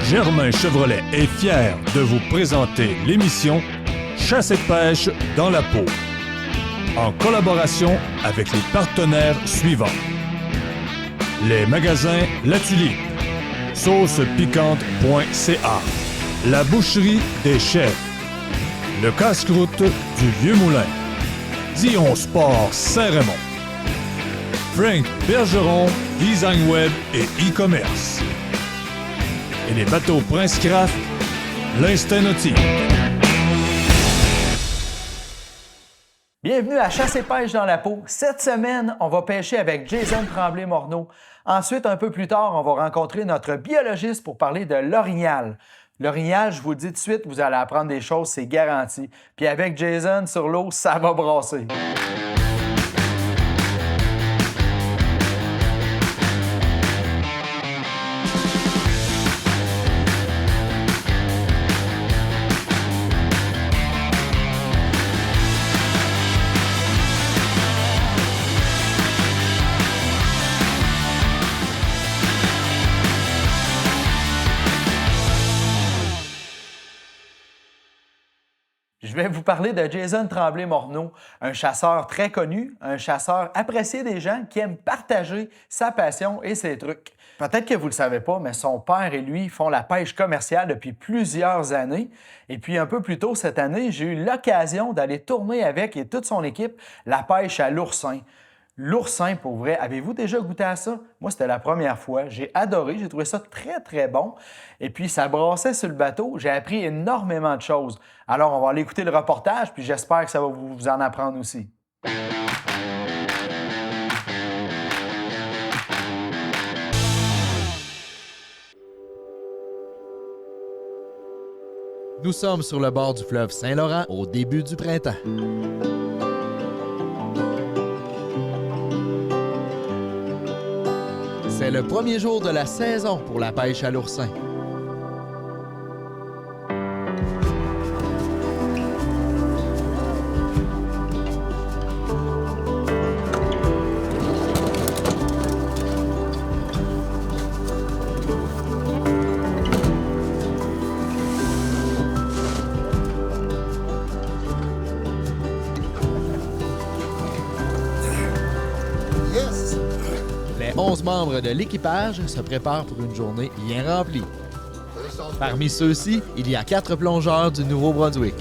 Germain Chevrolet est fier de vous présenter l'émission Chasse et pêche dans la peau, en collaboration avec les partenaires suivants. Les magasins La Tulipe, saucepiquante.ca, la boucherie des chefs, le casse-croûte du Vieux-Moulin, Dion Sport Saint-Raymond, Frank Bergeron, design web et e-commerce, et les bateaux Prince Craft, l'Instinct Nautique. Bienvenue à Chasse et pêche dans la peau. Cette semaine, on va pêcher avec Jason Tremblay-Morneau. Ensuite, un peu plus tard, on va rencontrer notre biologiste pour parler de l'orignal. L'orignal, je vous le dis tout de suite, vous allez apprendre des choses, c'est garanti. Puis avec Jason sur l'eau, ça va brasser. Je vais vous parler de Jason Tremblay-Morneau, un chasseur très connu, un chasseur apprécié des gens qui aime partager sa passion et ses trucs. Peut-être que vous ne le savez pas, mais son père et lui font la pêche commerciale depuis plusieurs années. Et puis un peu plus tôt cette année, j'ai eu l'occasion d'aller tourner avec et toute son équipe la pêche à l'oursin. L'oursin, pour vrai, avez-vous déjà goûté à ça? Moi, c'était la première fois. J'ai adoré, j'ai trouvé ça très, très bon. Et puis, ça brassait sur le bateau. J'ai appris énormément de choses. Alors, on va aller écouter le reportage, puis j'espère que ça va vous en apprendre aussi. Nous sommes sur le bord du fleuve Saint-Laurent au début du printemps. C'est le premier jour de la saison pour la pêche à l'oursin. Les 11 membres de l'équipage se préparent pour une journée bien remplie. Parmi ceux-ci, il y a 4 plongeurs du Nouveau-Brunswick.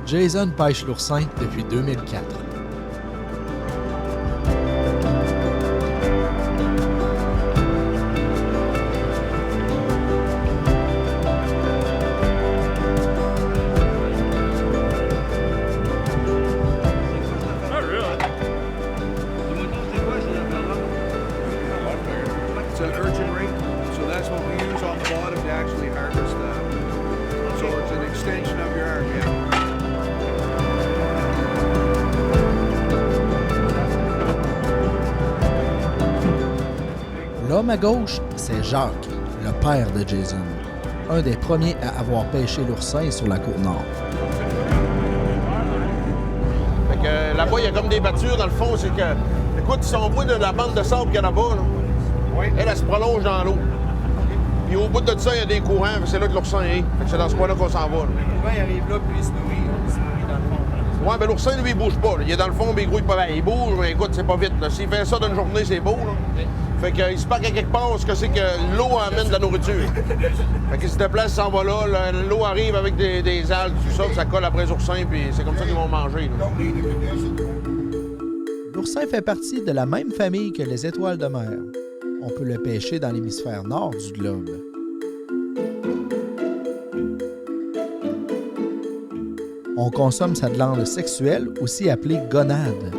Jason pêche l'oursin depuis 2004. It's an urchin ring, so that's what we use on the bottom to actually harvest that. So it's an extension of your arm, yeah. L'homme à gauche, c'est Jacques, le père de Jason, un des premiers à avoir pêché l'oursin sur la côte nord. Fait que là-bas, il y a comme des battures, dans le fond, c'est que... Écoute, si on voit de la bande de sable qu'il y a là-bas, là, elle se prolonge dans l'eau. Puis au bout de ça, il y a des courants, c'est là que l'oursin est. Fait que c'est dans ce coin-là qu'on s'en va. Là. Le courant, il arrive là, puis il se nourrit dans le fond. Ouais, ben l'oursin, lui, il bouge pas. Là. Il est dans le fond, mais il grouille pas bien. Il bouge, mais écoute, c'est pas vite. Là. S'il fait ça d'une journée, c'est beau. Là. Fait qu'il se parque à quelque part, ce que c'est que l'eau amène de la nourriture. Fait que s'il te plaît, s'en va là, l'eau arrive avec des algues, tout ça, puis ça colle après les oursins, puis c'est comme ça qu'ils vont manger. Là. L'oursin fait partie de la même famille que les étoiles de mer. On peut le pêcher dans l'hémisphère nord du globe. On consomme sa glande sexuelle, aussi appelée gonade.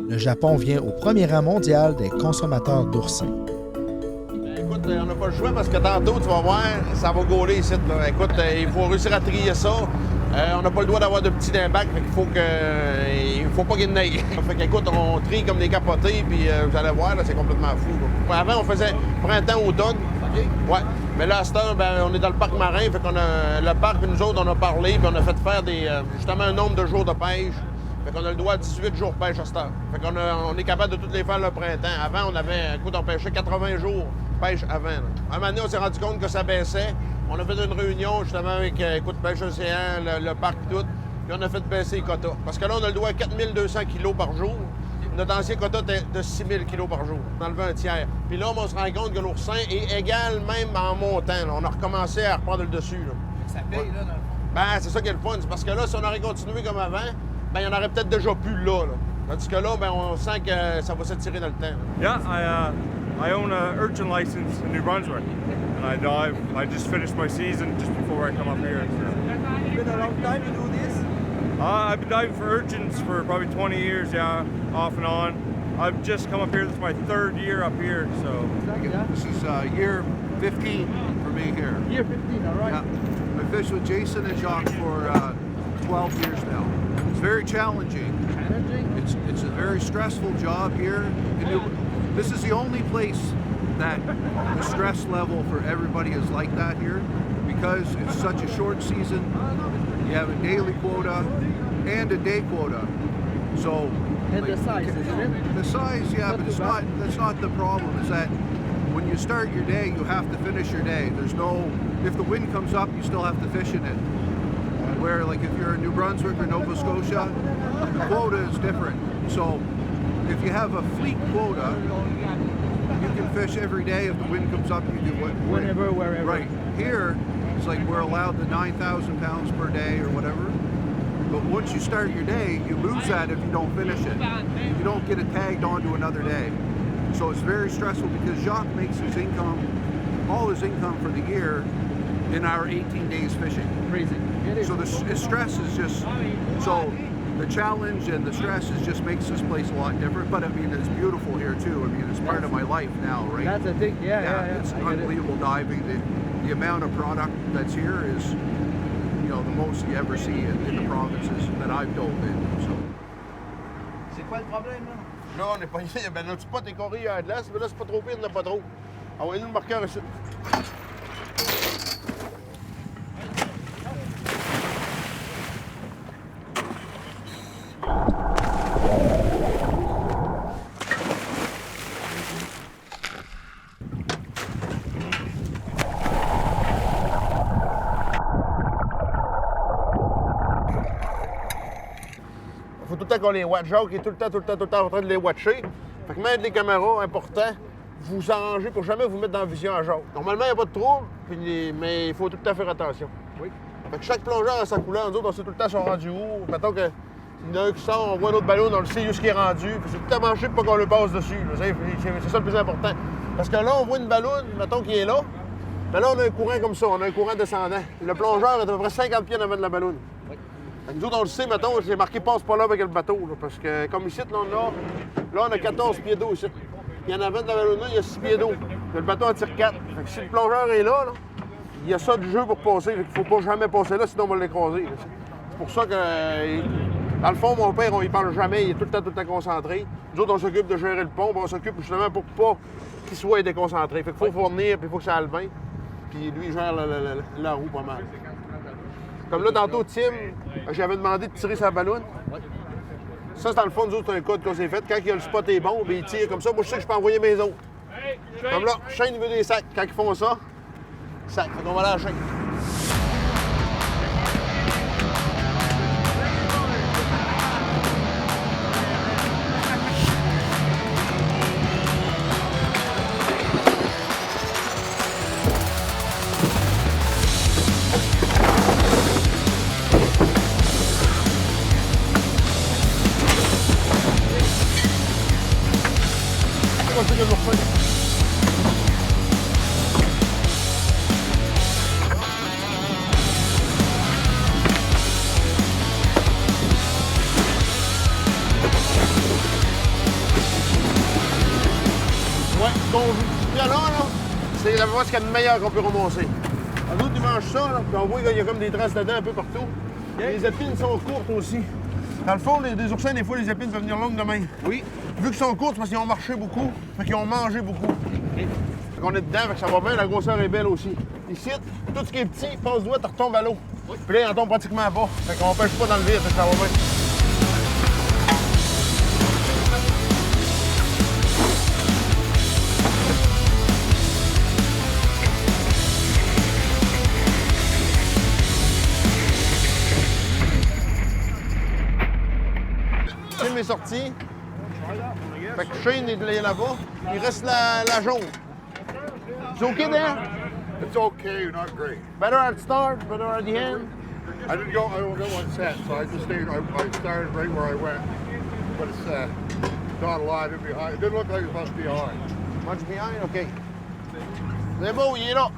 Le Japon vient au premier rang mondial des consommateurs d'oursins. Écoute, on n'a pas le choix parce que tantôt, tu vas voir, ça va gauler ici. Là. Écoute, il faut réussir à trier ça. On n'a pas le droit d'avoir de petits d'un bac, fait qu'il faut pas qu'il y ait de neige. Fait qu'écoute, on trie comme des capotés, puis vous allez voir, là, c'est complètement fou. Là. Avant, on faisait printemps-automne. Ouais. Mais là, à cette heure, ben, on est dans le parc marin, fait qu'on a le parc, puis nous autres, on a parlé, puis on a fait faire justement un nombre de jours de pêche. Fait qu'on a le droit à 18 jours de pêche à cette heure. Fait qu'on on est capable de toutes les faire le printemps. Avant, on pêchait 80 jours de pêche avant. Là. Un moment donné, on s'est rendu compte que ça baissait. On a fait une réunion justement avec Pêche Océan, le parc, tout. Puis on a fait baisser les quotas. Parce que là, on a le droit à 4200 kilos par jour. Notre ancien quota était de 6000 kilos par jour. On a enlevé un tiers. Puis là, on se rend compte que l'oursin est égal même en montant. Là. On a recommencé à reprendre le dessus. Là. Ça paye, là, dans le fond. Ben, c'est ça qui est le fun. C'est parce que là, si on aurait continué comme avant, ben, il y en aurait peut-être déjà plus là. Tandis que là, ben, on sent que ça va s'étirer dans le temps. Là. Yeah, I own an urchin license in New Brunswick, and I dive. I just finished my season just before I come up here. So. It's been a long time you do this? I've been diving for urchins for probably 20 years, yeah, off and on. I've just come up here. This is my 3rd year up here, so. This is year 15 for me here. Year 15, all right. Yeah. I fished with Jason and Jacques for 12 years now. It's very challenging. It's a very stressful job here. This is the only place that the stress level for everybody is like that here because it's such a short season. You have a daily quota and a day quota. So And the size, isn't it? the size, yeah, but that's not the problem. Is that when you start your day, you have to finish your day. There's no, if the wind comes up, you still have to fish in it. Where, like, if you're in New Brunswick or Nova Scotia, the quota is different. So, if you have a fleet quota, you can fish every day. If the wind comes up, you do Whenever, wherever. Right. Here, it's like we're allowed the 9,000 pounds per day or whatever. But once you start your day, you lose that if you don't finish it. You don't get it tagged onto another day. So it's very stressful because Jacques makes his income, all his income for the year in our 18 days fishing. Crazy. So the stress is just, so the challenge and the stress is just makes this place a lot different. But I mean, it's beautiful here too. I mean, it's part of my life now, right? That's a thing, yeah. It's unbelievable diving. The amount of product that's here is, you know, the most you ever see in the provinces that I've dove in. So. C'est quoi le problème, là? Là, on est pas ici. Ben, notre spot est corrigé à glace, mais là, c'est pas trop pire, il n'y en a pas trop. Envoyez-nous le marqueur ici. Faut tout le temps qu'on les watch. Jacques est tout le temps en train de les watcher. Fait que même les caméras, important, vous arrangez pour jamais vous mettre dans la vision à Jacques. Normalement, il n'y a pas de trouble, mais il faut tout le temps faire attention. Oui. Fait que chaque plongeur a sa couleur. Nous autres, on sait tout le temps sont rendus où. Mettons qu'il y en a un qui sort, on voit un autre ballon, on le sait où ce qui est rendu. C'est tout le temps marcher pour pas qu'on le passe dessus. C'est ça le plus important. Parce que là, on voit une ballonne, mettons qu'il est là. Mais là, on a un courant comme ça, on a un courant descendant. Le plongeur est à peu près 50 pieds en avant de la ballonne. Nous autres, on le sait, mettons, c'est marqué « passe pas là avec le bateau », là, parce que comme ici, là, on a 14 pieds d'eau ici. Puis en avant de la ballonne, il y a 6 pieds d'eau. Le bateau en tire 4. Fait que si le plongeur est là, il y a ça du jeu pour passer. Fait qu'il faut pas jamais passer là, sinon on va l'écraser. C'est pour ça que, dans le fond, mon père, on y parle jamais, il est tout le temps concentré. Nous autres, on s'occupe de gérer le pont, on s'occupe justement pour pas qu'il soit déconcentré. Fait qu'il faut fournir, puis il faut que ça aille bien. Puis lui, il gère la roue pas mal. Comme là, tantôt, Tim, j'avais demandé de tirer sa ballonne. Ça, c'est dans le fond, nous autres, c'est un code qu'on s'est fait. Quand le spot est bon, bien, il tire comme ça. Moi, je sais que je peux envoyer mes autres. Comme là, Shane, il veut des sacs. Quand ils font ça, sac. Fait qu'on va aller à Shane. Ouais, ce qu'on dit là, c'est la voie qu'il y a de meilleur qu'on peut ramasser. Nous autres, ils mangent ça, là, puis on voit qu'il y a comme des traces dedans un peu partout. Les épines sont courtes aussi. Dans le fond, les oursins, des fois, les épines peuvent venir longues de même. Oui. Vu qu'ils sont courtes, c'est parce qu'ils ont marché beaucoup, fait qu'ils ont mangé beaucoup. Fait qu'on est dedans, fait que ça va bien, la grosseur est belle aussi. Ici, tout ce qui est petit, passe-doigt, tu retombes à l'eau. Puis là, il en tombe pratiquement pas. Fait qu'on pêche pas dans le vide, fait que ça va bien. est sorti. Fait que Shane est là-bas. Il reste la jaune. It's okay there? It's okay, not great. Better at the start, better at the end? I only got one set, so I just stayed. I started right where I went, but it's not a lot. It didn't look like it was supposed to be high. Much behind? OK. C'est beau, il est là.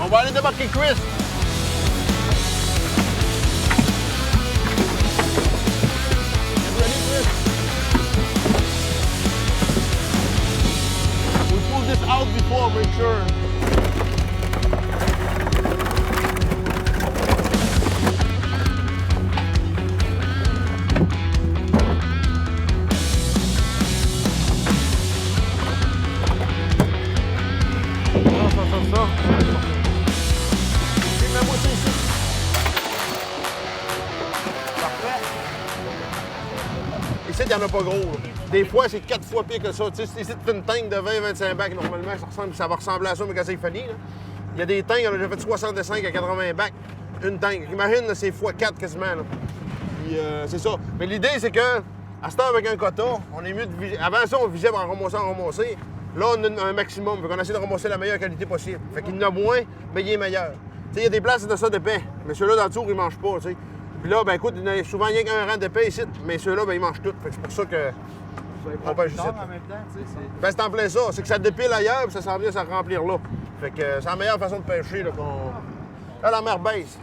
On va aller débarquer Chris. Get ready, Chris. We pulled this out before, make sure. Ça. Mets-moi ça ici. Parfait. Ici, il n'y en a pas gros. Là. Des fois, c'est 4 fois pire que ça. Tu sais, ici, tu fais une tank de 20-25 bacs. Normalement, ça va ressembler à ça, mais quand c'est fini. Là. Il y a des tanks, j'ai fait 65 à 80 bacs. Une tank. Imagine, là, c'est x4 quasiment. Là. Puis, c'est ça. Mais l'idée, c'est que, à ce temps, avec un quota, on est mieux de viser. Avant ça, on visait en ramasser. Là, on a un maximum. On essaie de ramasser la meilleure qualité possible. Fait qu'il y en a moins, mais il est meilleur. Tu sais, il y a des places de ça d'épais, mais ceux-là, dans le tour, ils mangent pas, tu sais. Puis là, ben écoute, il y a souvent rien qu'un rang d'épais ici, mais ceux-là, ben ils mangent tout. Fait que c'est pour ça que on pêche ici. En même temps, tu sais, Ben c'est en plein ça. C'est que ça dépile ailleurs, puis ça s'en vient à remplir là. Fait que c'est la meilleure façon de pêcher, là, qu'on... Là, la mer baisse.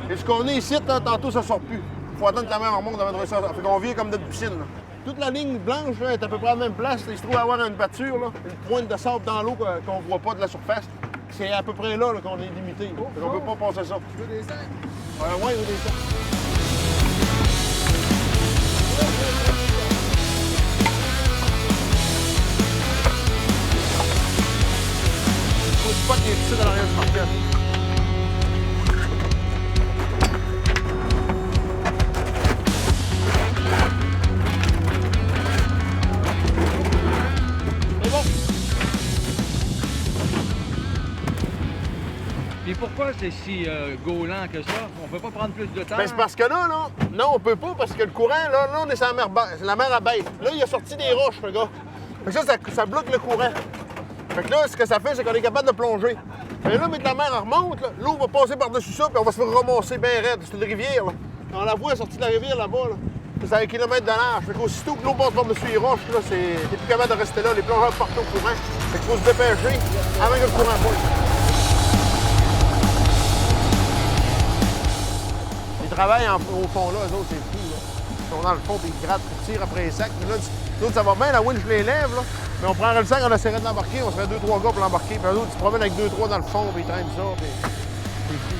Et ce qu'on est ici, là, tantôt, ça sort plus. Faut attendre que la mer remonte avant de ça. Fait qu'on vient comme dans une piscine, là. Toute la ligne blanche là, est à peu près à la même place. Il se trouve avoir une pâture, là, une pointe de sable dans l'eau qu'on ne voit pas de la surface. C'est à peu près là, qu'on est limité. On ne peut pas passer ça. Tu veux des sacs? Oui, des sacs. Faut le spot qui est ici dans l'arrière du marqueur. Et pourquoi c'est si gaulant que ça? On peut pas prendre plus de temps? Ben, c'est parce que là, non, on peut pas, parce que le courant, là on est sur la mer basse. La mer abaisse. Là, il a sorti des roches, le gars. Fait que ça bloque le courant. Fait que là, ce que ça fait, c'est qu'on est capable de plonger. Mais là, mais que la mer remonte, l'eau va passer par-dessus ça, puis on va se faire ramasser bien raide. C'est une rivière, là. On la voit sortie de la rivière là-bas, là. C'est à 1 kilomètre de large. Fait qu'aussitôt que l'eau passe par-dessus les roches, là, t'es plus capable de rester là. Les plongeurs partent au courant. Fait qu'il faut se dépêcher avant que le courant bouge. Ils travaillent au fond là, eux autres, c'est fou, là. Ils sont dans le fond, puis ils grattent, puis ils tirent après les sacs. Puis là, nous autres, ça va bien, la winch, je les lève, là. Mais on prendrait le sac, on essaierait de l'embarquer, on serait 2-3 gars pour l'embarquer. Puis eux autres, ils se promènent avec 2-3 dans le fond, puis ils traînent ça, puis c'est fou.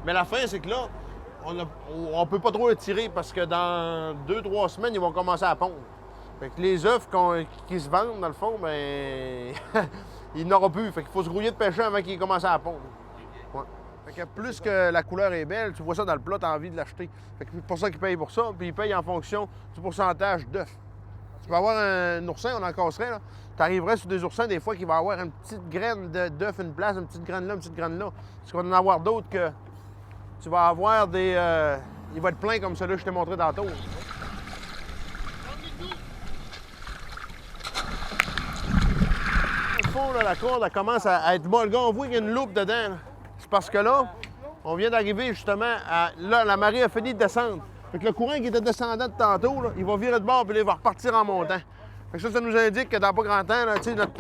Mais la fin, c'est que là, on peut pas trop le tirer parce que dans 2-3 semaines, ils vont commencer à pondre. Fait que les œufs qui se vendent, dans le fond, ben il n'aura plus. Fait qu'il faut se grouiller de pêcher avant qu'ils commencent à pondre. Ouais. Fait que plus que la couleur est belle, tu vois ça dans le plat, tu as envie de l'acheter. Fait que c'est pour ça qu'ils payent pour ça, puis ils payent en fonction du pourcentage d'œufs. Tu peux avoir un oursin, on en casserait, là. Tu arriverais sur des oursins, des fois, qui vont avoir une petite graine d'œuf, une place, une petite graine là, une petite graine là. Parce qu'on va en avoir d'autres que tu vas avoir des... il va être plein comme celui que je t'ai montré tantôt. Au fond, là, la corde, elle commence à être molle. On voit qu'il y a une loupe dedans. Là. C'est parce que là, on vient d'arriver justement à... Là, la marée a fini de descendre. Fait que le courant qui était descendant de tantôt, là, il va virer de bord puis il va repartir en montant. Fait que ça nous indique que dans pas grand temps, là,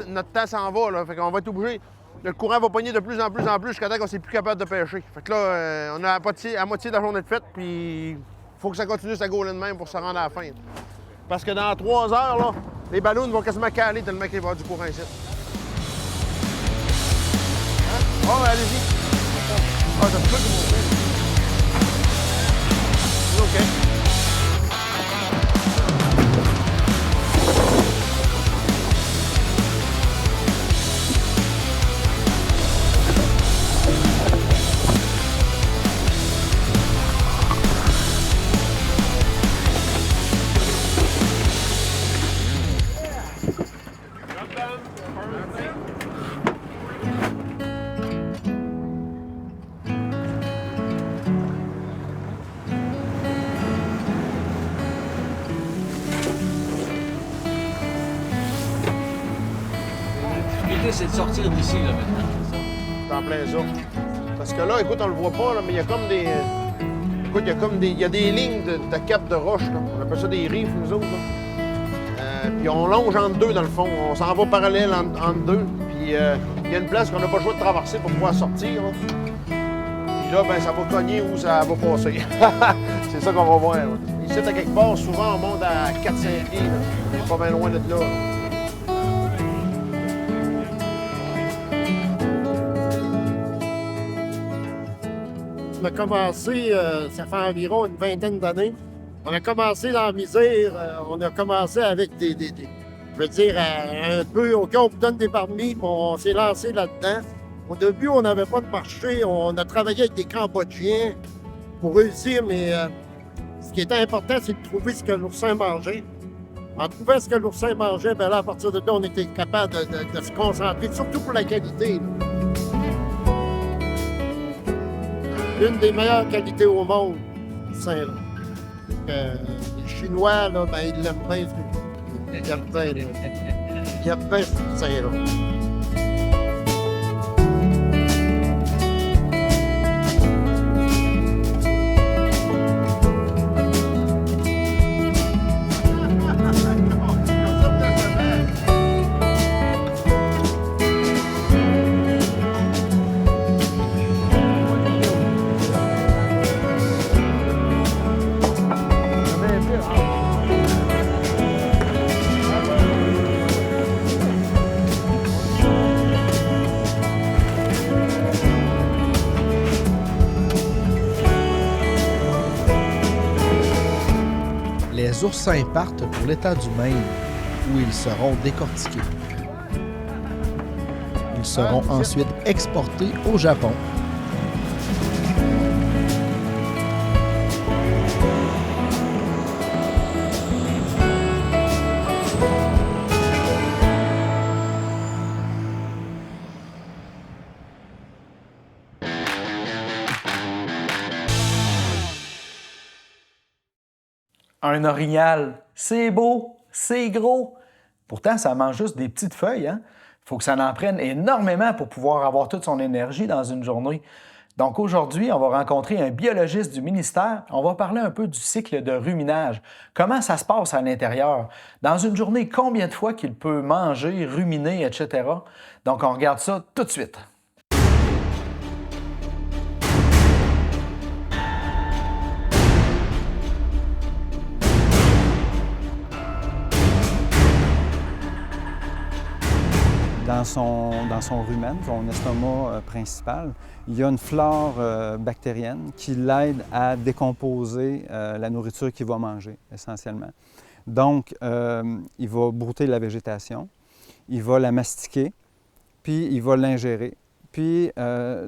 notre temps s'en va. Là. Fait qu'on va être obligé. Le courant va pogner de plus en plus jusqu'à temps qu'on ne soit plus capable de pêcher. Fait que là, on a à moitié de la journée de fête, puis il faut que ça continue sa gauler de même pour se rendre à la fin. Parce que dans 3 heures, là, les ballons vont quasiment caler tellement qu'il va y avoir du courant ici. Hein? Oh, allez-y. Ah, ça se peut que mon frère. OK. L'idée, c'est de sortir d'ici, là, maintenant. C'est en plein ça. Parce que là, écoute, on le voit pas, là, mais il y a comme des... écoute, il y a des lignes de cap de roche, là. On appelle ça des rives, nous autres, là. Puis on longe entre deux, dans le fond. On s'en va parallèle entre deux. Puis il y a une place qu'on n'a pas le choix de traverser pour pouvoir sortir, là. Puis là, ben ça va cogner où ça va passer. C'est ça qu'on va voir, là. Ici, à quelque part, souvent, on monte à 4-5 pieds, là. On est pas bien loin de là, là. On a commencé, ça fait environ une vingtaine d'années. On a commencé dans la misère, on a commencé avec je veux dire, un peu, OK, on vous donne des permis, puis on s'est lancé là-dedans. Au début, on n'avait pas de marché, on a travaillé avec des Cambodgiens pour réussir, mais ce qui était important, c'est de trouver ce que l'oursin mangeait. En trouvant ce que l'oursin mangeait, bien là, à partir de là, on était capable de se concentrer, surtout pour la qualité, là. Une des meilleures qualités au monde, Saint-Laurent. Les Chinois, là, ben, ils l'aiment bien. Ils aiment bien, là. Ils aiment bien Saint-Laurent. Les oursins partent pour l'État du Maine, où ils seront décortiqués. Ils seront ensuite exportés au Japon. Un orignal, c'est beau, c'est gros. Pourtant, ça mange juste des petites feuilles, hein? Il faut que ça en prenne énormément pour pouvoir avoir toute son énergie dans une journée. Donc aujourd'hui, on va rencontrer un biologiste du ministère. On va parler un peu du cycle de ruminage. Comment ça se passe à l'intérieur? Dans une journée, combien de fois qu'il peut manger, ruminer, etc. Donc on regarde ça tout de suite. Dans son rumen, son estomac principal, il y a une flore bactérienne qui l'aide à décomposer la nourriture qu'il va manger, essentiellement. Donc, il va brouter la végétation, il va la mastiquer, puis il va l'ingérer. Puis,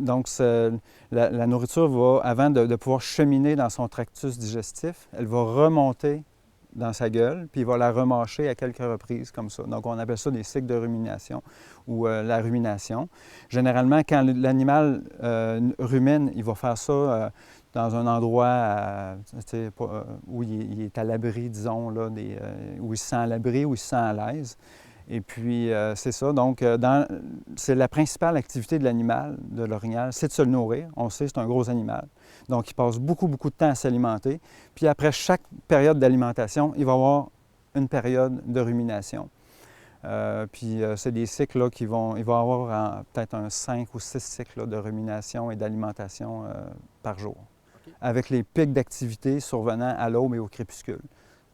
donc, la nourriture va, avant de pouvoir cheminer dans son tractus digestif, elle va remonter dans sa gueule, puis il va la remâcher à quelques reprises comme ça. Donc, on appelle ça des cycles de rumination ou la rumination. Généralement, quand l'animal rumine, il va faire ça dans un endroit où il est à l'abri, disons, là, où il se sent à l'abri, où il se sent à l'aise. Et puis, c'est ça. Donc, c'est la principale activité de l'animal, de l'orignal, c'est de se le nourrir. On sait, c'est un gros animal. Donc, il passe beaucoup de temps à s'alimenter. Puis après chaque période d'alimentation, il va y avoir une période de rumination. Puis c'est des cycles là, il va y avoir peut-être 5 ou 6 cycles là, de rumination et d'alimentation par jour, avec les pics d'activité survenant à l'aube et au crépuscule,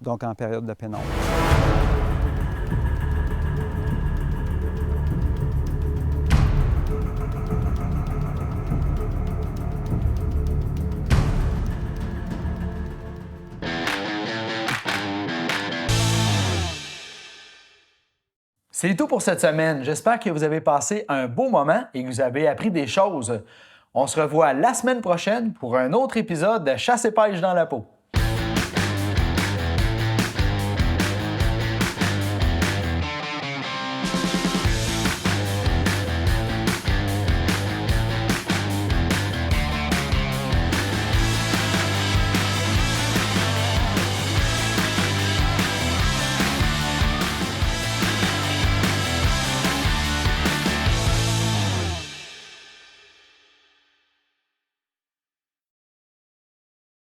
donc en période de pénombre. C'est tout pour cette semaine. J'espère que vous avez passé un beau moment et que vous avez appris des choses. On se revoit la semaine prochaine pour un autre épisode de Chasse et pêche dans la peau.